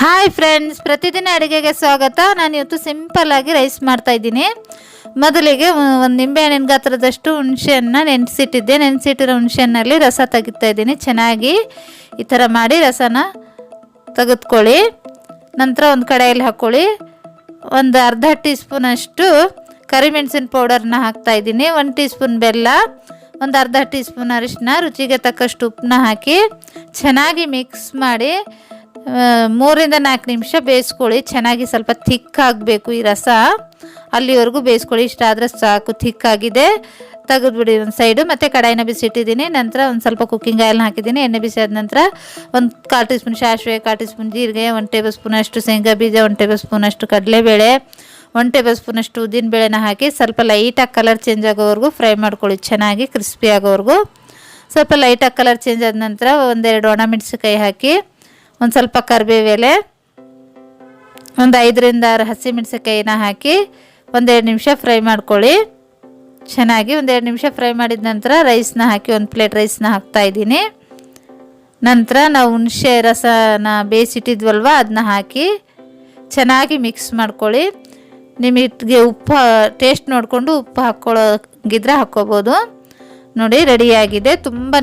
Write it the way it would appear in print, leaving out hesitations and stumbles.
Hi friends, ಪ್ರತಿದಿನ ಅಡುಗೆಗೆ ಸ್ವಾಗತ. ನಾನು ಇವತ್ತು ಸಿಂಪಲ್ ಆಗಿ ರೈಸ್ ಮಾಡ್ತಾ ಇದ್ದೀನಿ. ಮೊದಲಿಗೆ ಒಂದು ನಿಂಬೆಹಣ್ಣಿನ ಗಾತ್ರದಷ್ಟು ಹುಣಸೆಹಣ್ಣನ್ನ ನೆನೆಸಿಟ್ಟಿದ್ದೆ. ನೆನೆಸಿಟ್ಟಿರೋ ಹುಣಸೆಹಣ್ಣಲ್ಲಿ ರಸ ತೆಗಿತಾ ಇದ್ದೀನಿ. ಚೆನ್ನಾಗಿ ಈ ಥರ ಮಾಡಿ ರಸನ ತೆಗೆದುಕೊಳ್ಳಿ. ನಂತರ ಒಂದು ಕಡಾಯಲ್ಲಿ ಹಾಕ್ಕೊಳ್ಳಿ. ಒಂದು ಅರ್ಧ ಟೀ ಸ್ಪೂನಷ್ಟು ಕರಿಮೆಣಸಿನ ಪೌಡರ್ನ ಹಾಕ್ತಾಯಿದ್ದೀನಿ. 1 ಟೀ ಸ್ಪೂನ್ ಬೆಲ್ಲ, ಒಂದು ಅರ್ಧ ಟೀ ಸ್ಪೂನ್ ಅರಿಶಿನ, ರುಚಿಗೆ ತಕ್ಕಷ್ಟು ಉಪ್ಪನ್ನ ಹಾಕಿ ಚೆನ್ನಾಗಿ ಮಿಕ್ಸ್ ಮಾಡಿ 3 ರಿಂದ 4 ನಿಮಿಷ ಬೇಯಿಸ್ಕೊಳ್ಳಿ. ಚೆನ್ನಾಗಿ ಸ್ವಲ್ಪ ಥಿಕ್ ಆಗಬೇಕು ಈ ರಸ, ಅಲ್ಲಿವರೆಗೂ ಬೇಯಿಸ್ಕೊಳ್ಳಿ. ಇಷ್ಟ ಆದರೆ ಸಾಕು. ಥಿಕ್ ಆಗಿದೆ, ತೆಗೆದುಬಿಡಿ ಒಂದು ಸೈಡು. ಮತ್ತು ಕಡಾಯಿನ ಬಿಸಿಟ್ಟಿದ್ದೀನಿ. ನಂತರ ಒಂದು ಸ್ವಲ್ಪ ಕುಕ್ಕಿಂಗ್ ಆಯಿಲ್ನ ಹಾಕಿದ್ದೀನಿ. ಎಣ್ಣೆ ಬಿಸಿ ಆದ ನಂತರ ಒಂದು 1/4 ಟೀ ಸ್ಪೂನ್ ಸಾಸಿವೆ, 1/4 ಟೀ ಸ್ಪೂನ್ ಜೀರಿಗೆ, 1 ಟೇಬಲ್ ಸ್ಪೂನಷ್ಟು ಶೇಂಗಾ ಬೀಜ, 1 ಟೇಬಲ್ ಸ್ಪೂನಷ್ಟು ಕಡಲೆಬೇಳೆ, 1 ಟೇಬಲ್ ಸ್ಪೂನಷ್ಟು ಉದ್ದಿನಬೇಳೆನ ಹಾಕಿ ಸ್ವಲ್ಪ ಲೈಟಾಗಿ ಕಲರ್ ಚೇಂಜ್ ಆಗೋವರೆಗೂ ಫ್ರೈ ಮಾಡ್ಕೊಳ್ಳಿ. ಚೆನ್ನಾಗಿ ಕ್ರಿಸ್ಪಿ ಆಗೋವರೆಗೂ. ಸ್ವಲ್ಪ ಲೈಟಾಗಿ ಕಲರ್ ಚೇಂಜ್ ಆದ ನಂತರ 1-2 ಒಣಮೆಣಸಿನಕಾಯಿ ಹಾಕಿ, ಒಂದು ಸ್ವಲ್ಪ ಕರಿಬೇವು ಎಲೆ, ಒಂದು 5 ರಿಂದ 6 ಹಸಿಮೆಣಸಿನಕಾಯಿನ ಹಾಕಿ 1-2 ನಿಮಿಷ ಫ್ರೈ ಮಾಡ್ಕೊಳ್ಳಿ. ಚೆನ್ನಾಗಿ 1-2 ನಿಮಿಷ ಫ್ರೈ ಮಾಡಿದ ನಂತರ ರೈಸ್ನ ಹಾಕಿ 1 ಪ್ಲೇಟ್ ರೈಸ್ನ ಹಾಕ್ತಾಯಿದ್ದೀನಿ. ನಂತರ ನಾವು ಹುಣಸೆ ರಸನ ಬೇಯಿಸಿಟ್ಟಿದ್ವಲ್ವ ಅದನ್ನ ಹಾಕಿ ಚೆನ್ನಾಗಿ ಮಿಕ್ಸ್ ಮಾಡ್ಕೊಳ್ಳಿ. ನಿಮಗೆ ಉಪ್ಪು ಟೇಸ್ಟ್ ನೋಡಿಕೊಂಡು ಉಪ್ಪು ಹಾಕ್ಕೊಳ್ಳೋಗಿದ್ರೆ ಹಾಕ್ಕೋಬೋದು. ನೋಡಿ ರೆಡಿಯಾಗಿದೆ. ತುಂಬ